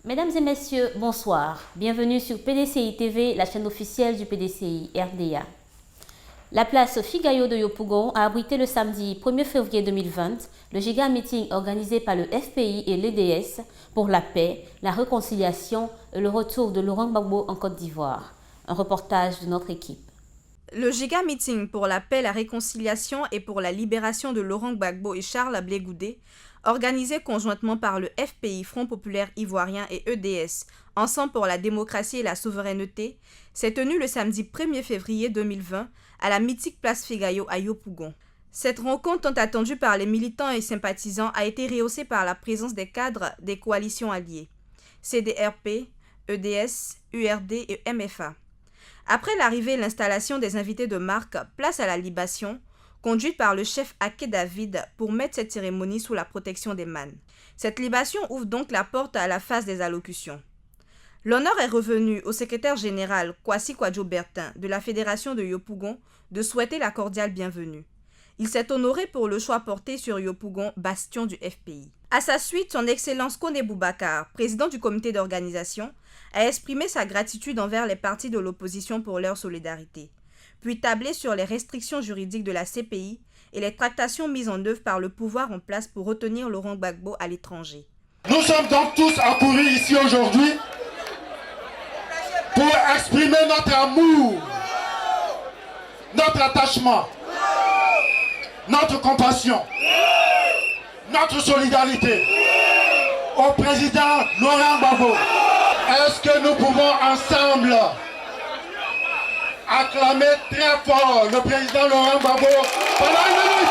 Mesdames et messieurs, bonsoir. Bienvenue sur PDCI TV, la chaîne officielle du PDCI RDA. La place Sophie Gaillot de Yopougon a abrité le samedi 1er février 2020 le giga meeting organisé par le FPI et l'EDS pour la paix, la réconciliation et le retour de Laurent Gbagbo en Côte d'Ivoire. Un reportage de notre équipe. Le giga meeting pour la paix, la réconciliation et pour la libération de Laurent Gbagbo et Charles Blé Goudé, organisé conjointement par le FPI, Front Populaire Ivoirien et EDS, Ensemble pour la démocratie et la souveraineté, s'est tenu le samedi 1er février 2020 à la mythique place Figayo à Yopougon. Cette rencontre tant attendue par les militants et sympathisants a été rehaussée par la présence des cadres des coalitions alliées, CDRP, EDS, URD et MFA. Après l'arrivée et l'installation des invités de marque, place à la libation, conduite par le chef Aké David pour mettre cette cérémonie sous la protection des mânes. Cette libation ouvre donc la porte à la phase des allocutions. L'honneur est revenu au secrétaire général Kwasi Kwadjo Bertin de la Fédération de Yopougon de souhaiter la cordiale bienvenue. Il s'est honoré pour le choix porté sur Yopougon, bastion du FPI. À sa suite, son Excellence Koné Boubacar, président du comité d'organisation, a exprimé sa gratitude envers les partis de l'opposition pour leur solidarité, puis tablé sur les restrictions juridiques de la CPI et les tractations mises en œuvre par le pouvoir en place pour retenir Laurent Gbagbo à l'étranger. Nous sommes donc tous accourus ici aujourd'hui pour exprimer notre amour, notre attachement, notre compassion, notre solidarité au président Laurent Gbagbo. Est-ce que nous pouvons ensemble acclamer très fort le président Laurent Gbagbo pendant une minute?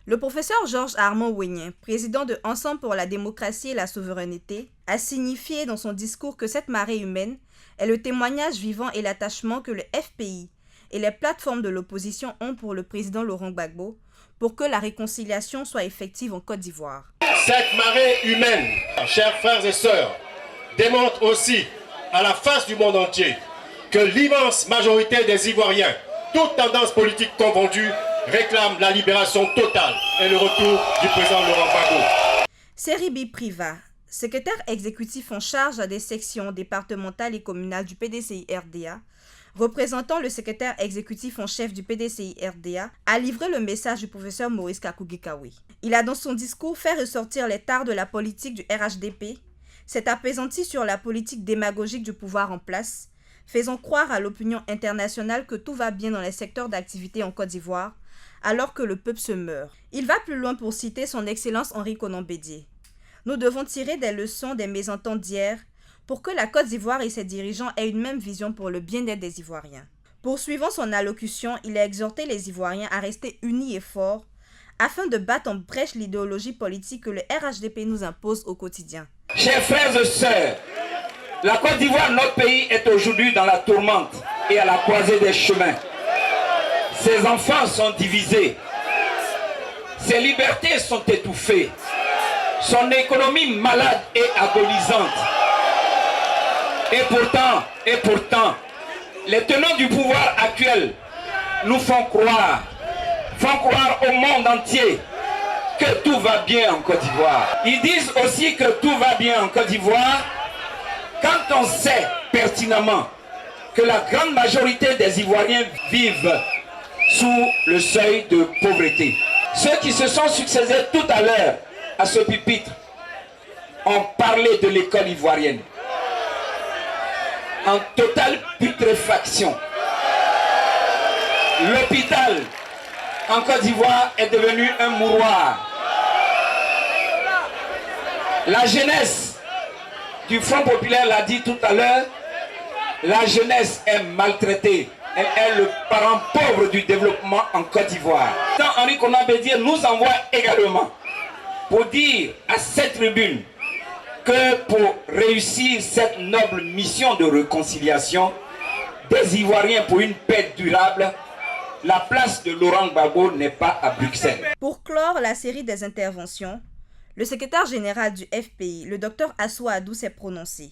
Le professeur Georges Armand Ouénien, président de Ensemble pour la démocratie et la souveraineté, a signifié dans son discours que cette marée humaine est le témoignage vivant et l'attachement que le FPI et les plateformes de l'opposition ont pour le président Laurent Gbagbo pour que la réconciliation soit effective en Côte d'Ivoire. Cette marée humaine, chers frères et sœurs, démontre aussi à la face du monde entier que l'immense majorité des Ivoiriens, toutes tendances politiques confondues, réclament la libération totale et le retour du président Laurent Gbagbo. Seribi Priva, secrétaire exécutif en charge des sections départementales et communales du PDCI RDA, représentant le secrétaire exécutif en chef du PDCI RDA, a livré le message du professeur Maurice Kakougikawi. Il a dans son discours fait ressortir les tares de la politique du RHDP, s'est apaisanti sur la politique démagogique du pouvoir en place, faisant croire à l'opinion internationale que tout va bien dans les secteurs d'activité en Côte d'Ivoire, alors que le peuple se meurt. Il va plus loin pour citer son Excellence Henri Konan Bédié. Nous devons tirer des leçons des mésententes d'hier pour que la Côte d'Ivoire et ses dirigeants aient une même vision pour le bien-être des Ivoiriens. Poursuivant son allocution, il a exhorté les Ivoiriens à rester unis et forts afin de battre en brèche l'idéologie politique que le RHDP nous impose au quotidien. Chers frères et sœurs, la Côte d'Ivoire, notre pays, est aujourd'hui dans la tourmente et à la croisée des chemins. Ses enfants sont divisés, ses libertés sont étouffées, son économie malade et agonisante. Et pourtant, les tenants du pouvoir actuel nous font croire au monde entier que tout va bien en Côte d'Ivoire. Ils disent aussi que tout va bien en Côte d'Ivoire quand on sait pertinemment que la grande majorité des Ivoiriens vivent sous le seuil de pauvreté. Ceux qui se sont succédés tout à l'heure à ce pupitre ont parlé de l'école ivoirienne en totale putréfaction. L'hôpital en Côte d'Ivoire est devenu un mouroir. La jeunesse du Front Populaire l'a dit tout à l'heure, la jeunesse est maltraitée. Elle est le parent pauvre du développement en Côte d'Ivoire. Henri Konan Bédié nous envoie également pour dire à cette tribune que pour réussir cette noble mission de réconciliation des Ivoiriens pour une paix durable, la place de Laurent Gbagbo n'est pas à Bruxelles. Pour clore la série des interventions, le secrétaire général du FPI, le Dr Assou Adou, s'est prononcé.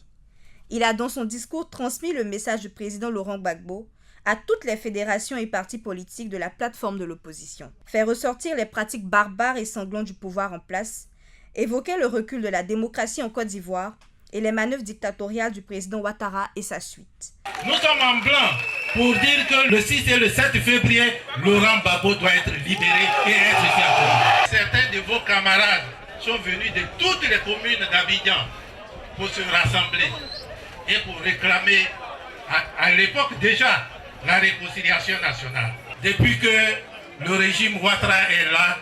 Il a dans son discours transmis le message du président Laurent Gbagbo à toutes les fédérations et partis politiques de la plateforme de l'opposition. Faire ressortir les pratiques barbares et sanglantes du pouvoir en place, évoquer le recul de la démocratie en Côte d'Ivoire et les manœuvres dictatoriales du président Ouattara et sa suite. Nous sommes en blanc pour dire que le 6 et le 7 février, Laurent Gbagbo doit être libéré et être ici à Congo. Certains de vos camarades sont venus de toutes les communes d'Abidjan pour se rassembler et pour réclamer à l'époque déjà la réconciliation nationale. Depuis que le régime Ouattara est là,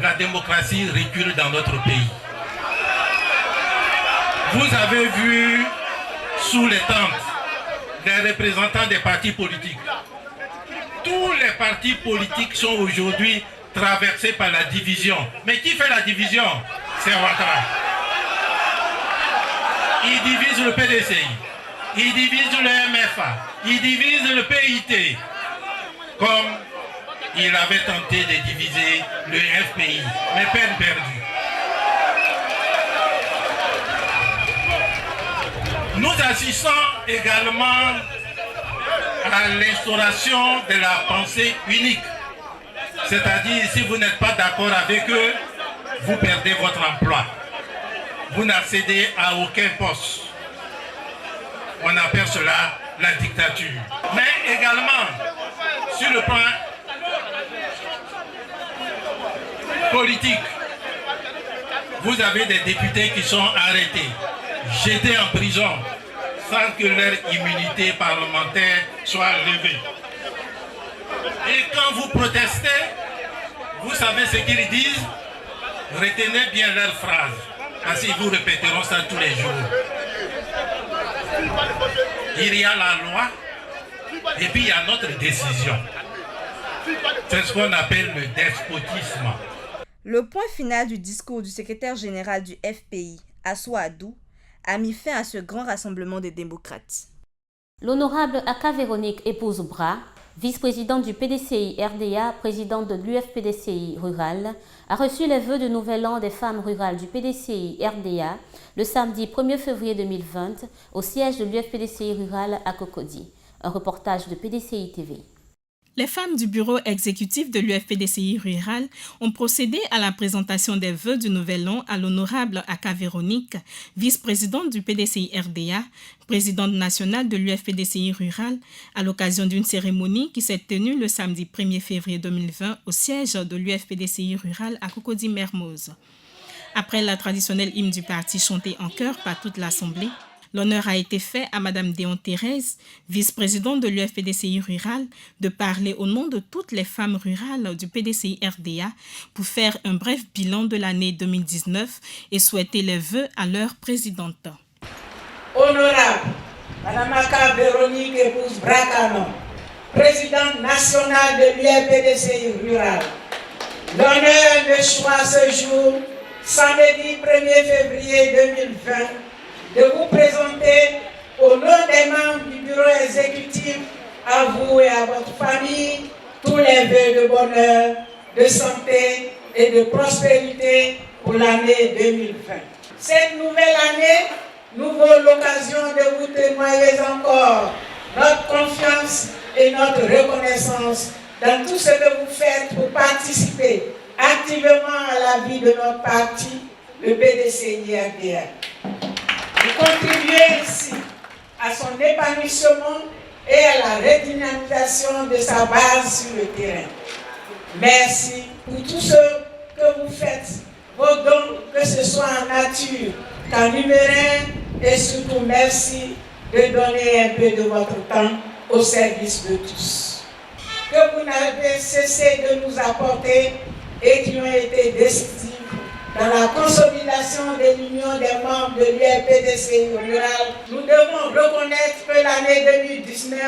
la démocratie recule dans notre pays. Vous avez vu sous les tentes les représentants des partis politiques. Tous les partis politiques sont aujourd'hui traversés par la division. Mais qui fait la division? C'est Ouattara. Il divise le PDCI, il divise le MFA, il divise le PIT, comme il avait tenté de diviser le FPI, mais peine perdue. Nous assistons également à l'instauration de la pensée unique. C'est-à-dire, si vous n'êtes pas d'accord avec eux, vous perdez votre emploi. Vous n'accédez à aucun poste. On appelle cela la dictature. Mais également, sur le plan politique, vous avez des députés qui sont arrêtés, jetés en prison, sans que leur immunité parlementaire soit levée. Et quand vous protestez, vous savez ce qu'ils disent? Retenez bien leurs phrases, parce qu'ils vous répéteront ça tous les jours. Il y a la loi, et puis il y a notre décision. C'est ce qu'on appelle le despotisme. Le point final du discours du secrétaire général du FPI, Assou Adou, a mis fin à ce grand rassemblement des démocrates. L'honorable Aka Véronique Épouse Bras, vice-présidente du PDCI RDA, présidente de l'UFPDCI Rural, a reçu les vœux de Nouvel An des femmes rurales du PDCI RDA le samedi 1er février 2020 au siège de l'UFPDCI Rural à Cocody. Un reportage de PDCI TV. Les femmes du bureau exécutif de l'UFPDCI Rural ont procédé à la présentation des vœux du Nouvel An à l'honorable Aka Véronique, vice-présidente du PDCI RDA, présidente nationale de l'UFPDCI Rural, à l'occasion d'une cérémonie qui s'est tenue le samedi 1er février 2020 au siège de l'UFPDCI Rural à Cocody-Mermoz. Après la traditionnelle hymne du parti chantée en chœur par toute l'Assemblée, l'honneur a été fait à Mme Déon Thérèse, vice-présidente de l'UFPDCI Rural, de parler au nom de toutes les femmes rurales du PDCI RDA pour faire un bref bilan de l'année 2019 et souhaiter les vœux à leur présidente. Honorable Mme Aka Véronique Épouse Bracano, présidente nationale de l'UFPDCI Rural, l'honneur de choix ce jour, samedi 1er février 2020, de vous présenter au nom des membres du bureau exécutif, à vous et à votre famille, tous les vœux de bonheur, de santé et de prospérité pour l'année 2020. Cette nouvelle année nous vaut l'occasion de vous témoigner encore notre confiance et notre reconnaissance dans tout ce que vous faites pour participer activement à la vie de notre parti, le PDCI RDA. Vous contribuez ainsi à son épanouissement et à la redynamisation de sa base sur le terrain. Merci pour tout ce que vous faites, vos dons, que ce soit en nature qu'en numéraire, et surtout merci de donner un peu de votre temps au service de tous. Que vous n'avez cessé de nous apporter et qui ont été décisifs dans la consolidation de l'union des membres de l'UFPDCI Rural. Nous devons reconnaître que l'année 2019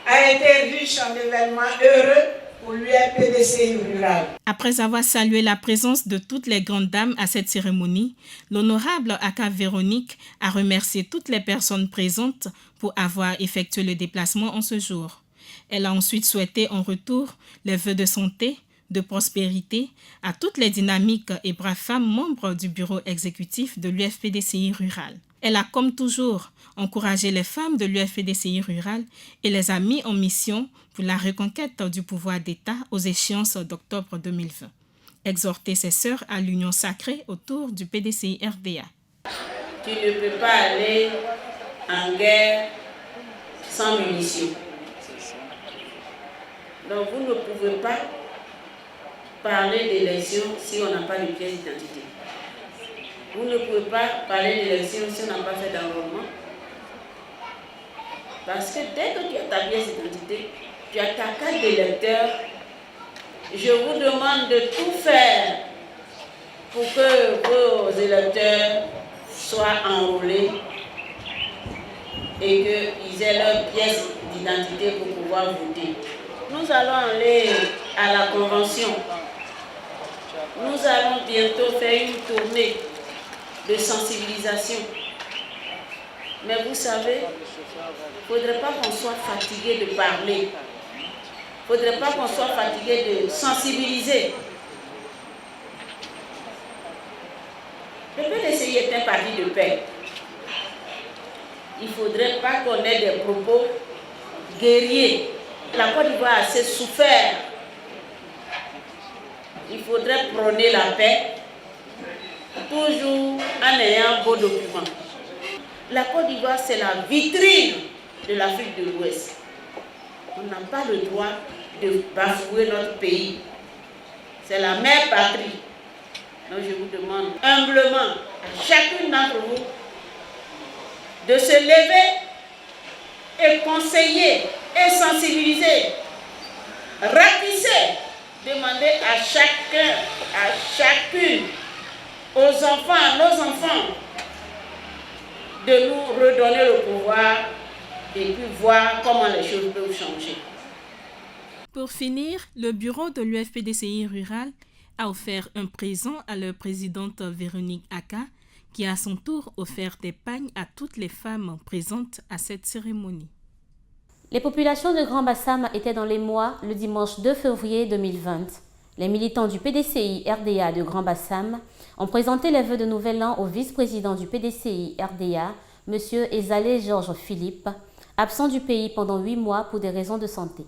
a été riche en événements heureux pour l'UFPDCI Rural. Après avoir salué la présence de toutes les grandes dames à cette cérémonie, l'honorable Aka Véronique a remercié toutes les personnes présentes pour avoir effectué le déplacement en ce jour. Elle a ensuite souhaité en retour les vœux de santé, de prospérité à toutes les dynamiques et braves femmes membres du bureau exécutif de l'UFPDCI Rural. Elle a, comme toujours, encouragé les femmes de l'UFPDCI Rural et les a mis en mission pour la reconquête du pouvoir d'État aux échéances d'octobre 2020. Exhorter ses sœurs à l'union sacrée autour du PDCI RDA. tu ne peux pas aller en guerre sans munitions. Donc vous ne pouvez pas parler d'élection si on n'a pas de pièce d'identité. Vous ne pouvez pas parler d'élection si on n'a pas fait d'enrôlement. Parce que dès que tu as ta pièce d'identité, tu as ta carte d'électeur, je vous demande de tout faire pour que vos électeurs soient enrôlés et qu'ils aient leur pièce d'identité pour pouvoir voter. Nous allons aller à la convention. Nous allons bientôt faire une tournée de sensibilisation. Mais vous savez, il ne faudrait pas qu'on soit fatigué de parler. Il ne faudrait pas qu'on soit fatigué de sensibiliser. Le PDCI est un parti de paix. Il ne faudrait pas qu'on ait des propos guerriers. La Côte d'Ivoire a assez souffert. Il faudrait prôner la paix, toujours en ayant vos documents. La Côte d'Ivoire, c'est la vitrine de l'Afrique de l'Ouest. On n'a pas le droit de bafouer notre pays. C'est la mère patrie. Donc je vous demande humblement à chacune d'entre vous de se lever et conseiller et sensibiliser, ratisser, demander à chacun, à chacune, aux enfants, à nos enfants, de nous redonner le pouvoir et puis voir comment les choses peuvent changer. Pour finir, le bureau de l'UFPDCI rural a offert un présent à leur présidente Véronique Aka, qui a à son tour offert des pagnes à toutes les femmes présentes à cette cérémonie. Les populations de Grand Bassam étaient dans les mois le dimanche 2 février 2020. Les militants du PDCI RDA de Grand Bassam ont présenté les vœux de Nouvel An au vice-président du PDCI RDA, M. Ezalé Georges Philippe, absent du pays pendant 8 mois pour des raisons de santé.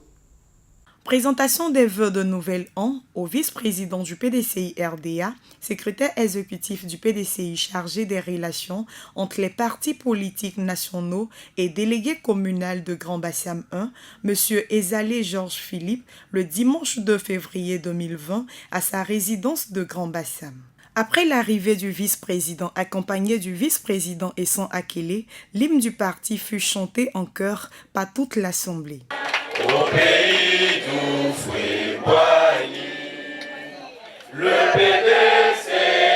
Présentation des vœux de Nouvel An au vice-président du PDCI RDA, secrétaire exécutif du PDCI chargé des relations entre les partis politiques nationaux et délégué communal de Grand Bassam 1, M. Ezalé Georges Philippe, le dimanche 2 février 2020 à sa résidence de Grand Bassam. Après l'arrivée du vice-président accompagné du vice-président Essan Akele, l'hymne du parti fut chanté en chœur par toute l'Assemblée. Au pays du fruit boigny, le PDCI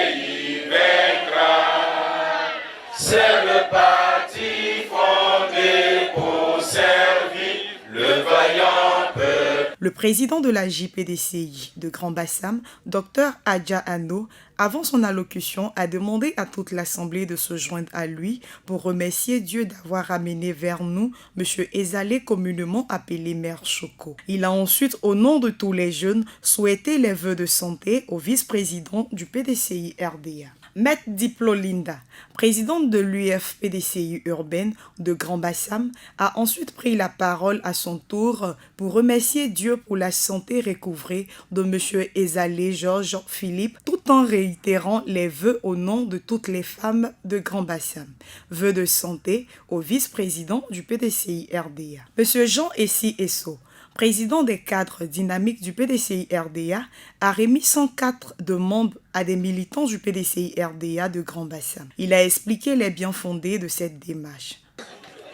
vaincra. C'est le parti fondé pour servir le vaillant peuple. Le président de la JPDCI de Grand Bassam, Dr Adja Ano, avant son allocution, a demandé à toute l'Assemblée de se joindre à lui pour remercier Dieu d'avoir amené vers nous M. Ezalé, communément appelé Mère Choco. Il a ensuite, au nom de tous les jeunes, souhaité les vœux de santé au vice-président du PDCI RDA. Maître Diplo Linda, présidente de l'UFPDCI urbaine de Grand Bassam, a ensuite pris la parole à son tour pour remercier Dieu pour la santé recouvrée de M. Ezalé Georges Philippe, tout en réitérant les vœux au nom de toutes les femmes de Grand Bassam. Vœux de santé au vice-président du PDCI RDA. M. Jean Essi Esso, président des cadres dynamiques du PDCI RDA, a remis 104 demandes à des militants du PDCI RDA de Grand Bassam. Il a expliqué les bien fondés de cette démarche.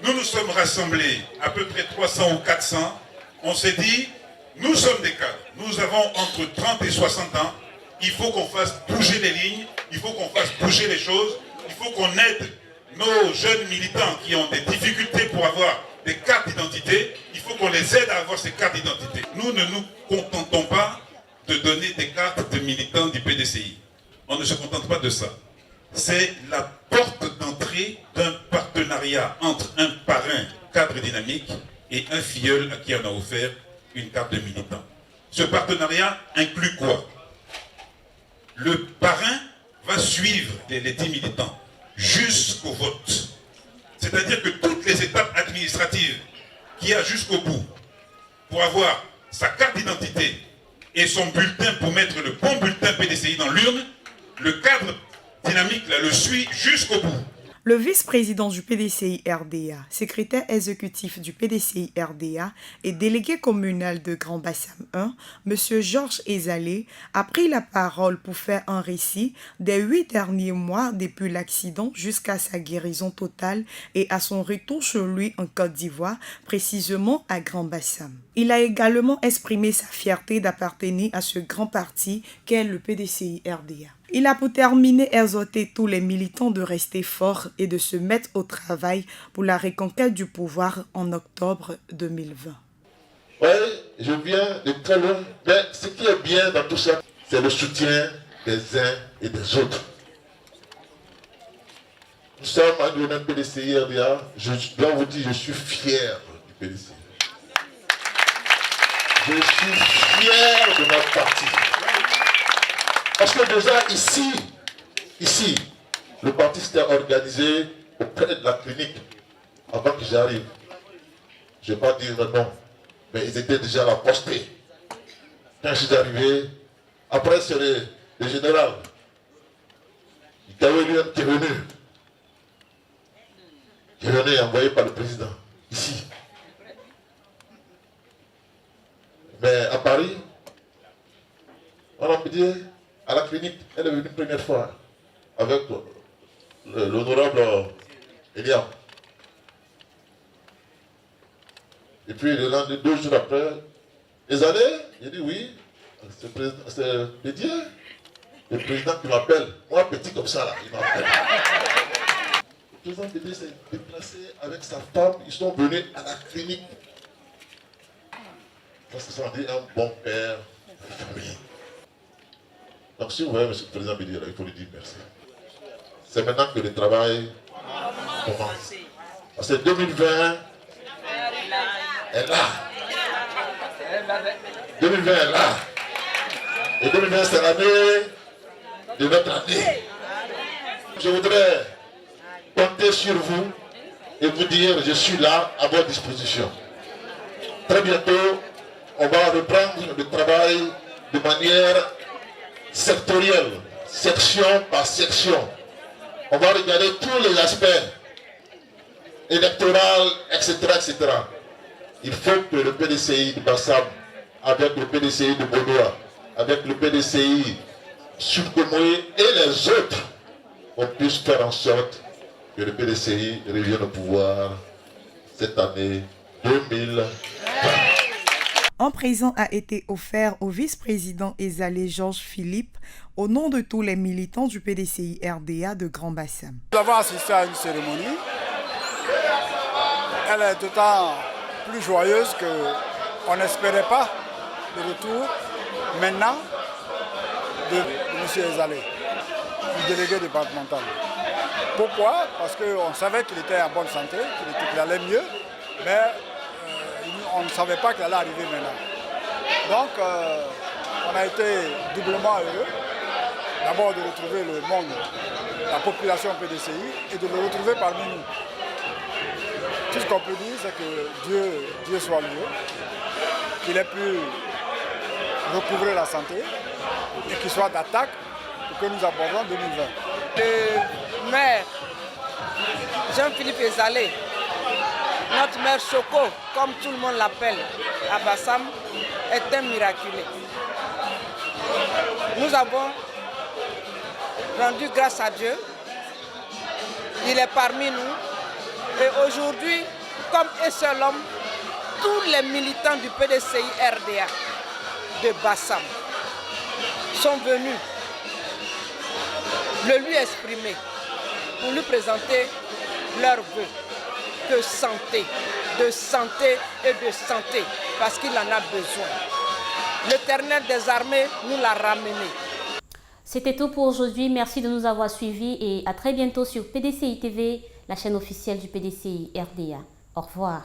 Nous nous sommes rassemblés, à peu près 300 ou 400. On s'est dit, nous sommes des cadres. Nous avons entre 30 et 60 ans. Il faut qu'on fasse bouger les lignes. Il faut qu'on fasse bouger les choses. Il faut qu'on aide nos jeunes militants qui ont des difficultés pour avoir des cartes d'identité, il faut qu'on les aide à avoir ces cartes d'identité. Nous ne nous contentons pas de donner des cartes de militants du PDCI. On ne se contente pas de ça. C'est la porte d'entrée d'un partenariat entre un parrain cadre dynamique et un filleul à qui on a offert une carte de militant. Ce partenariat inclut quoi? Le parrain va suivre les 10 militants jusqu'au vote. C'est-à-dire que toutes les étapes administratives qu'il y a jusqu'au bout pour avoir sa carte d'identité et son bulletin pour mettre le bon bulletin PDCI dans l'urne, le cadre dynamique là, le suit jusqu'au bout. Le vice-président du PDCI RDA, secrétaire exécutif du PDCI RDA et délégué communal de Grand Bassam 1, M. Georges Ezalé, a pris la parole pour faire un récit des 8 derniers mois depuis l'accident jusqu'à sa guérison totale et à son retour chez lui en Côte d'Ivoire, précisément à Grand Bassam. Il a également exprimé sa fierté d'appartenir à ce grand parti qu'est le PDCI RDA. Il a pour terminer exhorté tous les militants de rester forts et de se mettre au travail pour la reconquête du pouvoir en octobre 2020. Oui, je viens de très loin, mais ce qui est bien dans tout ça, c'est le soutien des uns et des autres. Nous sommes à l'UNM PDCI RDA, je dois vous dire, je suis fier du PDCI. Je suis fier de notre parti. Parce que déjà ici, le parti s'était organisé auprès de la clinique avant que j'arrive. Je ne vais pas dire le nom, mais ils étaient déjà là postés. Quand je suis arrivé, après c'est le général, qui est venu envoyé par le président, ici. Mais à Paris, on a dit, à la clinique, elle est venue une première fois avec l'honorable Eliam. Et puis le lendemain, 2 jours après, ils allaient, j'ai dit oui, c'est Didier, le président qui m'appelle, moi petit comme ça là, il m'appelle. Le président Didier s'est déplacé avec sa femme, ils sont venus à la clinique. Parce qu'ils sont dit un bon père de famille. Donc si vous voyez M. le Président Bédir, il faut lui dire merci. C'est maintenant que le travail commence. Parce que 2020 est là. 2020 est là. Et 2020 c'est l'année de notre année. Je voudrais compter sur vous et vous dire je suis là à votre disposition. Très bientôt, on va reprendre le travail de manière sectorielle, section par section. On va regarder tous les aspects électoraux, etc., etc. Il faut que le PDCI de Bassam, avec le PDCI de Bodoa, avec le PDCI Sud-Comoé et les autres, on puisse faire en sorte que le PDCI revienne au pouvoir cette année 2020. Un présent a été offert au vice-président Ezalé Georges Philippe au nom de tous les militants du PDCI RDA de Grand Bassam. Nous avons assisté à une cérémonie. Elle est d'autant plus joyeuse qu'on n'espérait pas le retour maintenant de M. Ezalé, du délégué départemental. Pourquoi? Parce qu'on savait qu'il était en bonne santé, qu'il allait mieux, mais on ne savait pas qu'il allait arriver maintenant. Donc, on a été doublement heureux, d'abord de retrouver le monde, la population PDCI, et de le retrouver parmi nous. Tout ce qu'on peut dire, c'est que Dieu soit loué, qu'il ait pu recouvrer la santé, et qu'il soit d'attaque pour que nous abordons 2020. Le maire Jean-Philippe Ezalé, notre maire Choco, comme tout le monde l'appelle à Bassam, est un miraculé. Nous avons rendu grâce à Dieu. Il est parmi nous. Et aujourd'hui, comme un seul homme, tous les militants du PDCI RDA de Bassam sont venus le lui exprimer pour lui présenter leurs vœux de santé et de santé, parce qu'il en a besoin. L'Éternel des armées nous l'a ramené. C'était tout pour aujourd'hui. Merci de nous avoir suivis et à très bientôt sur PDCI TV, la chaîne officielle du PDCI RDA. Au revoir.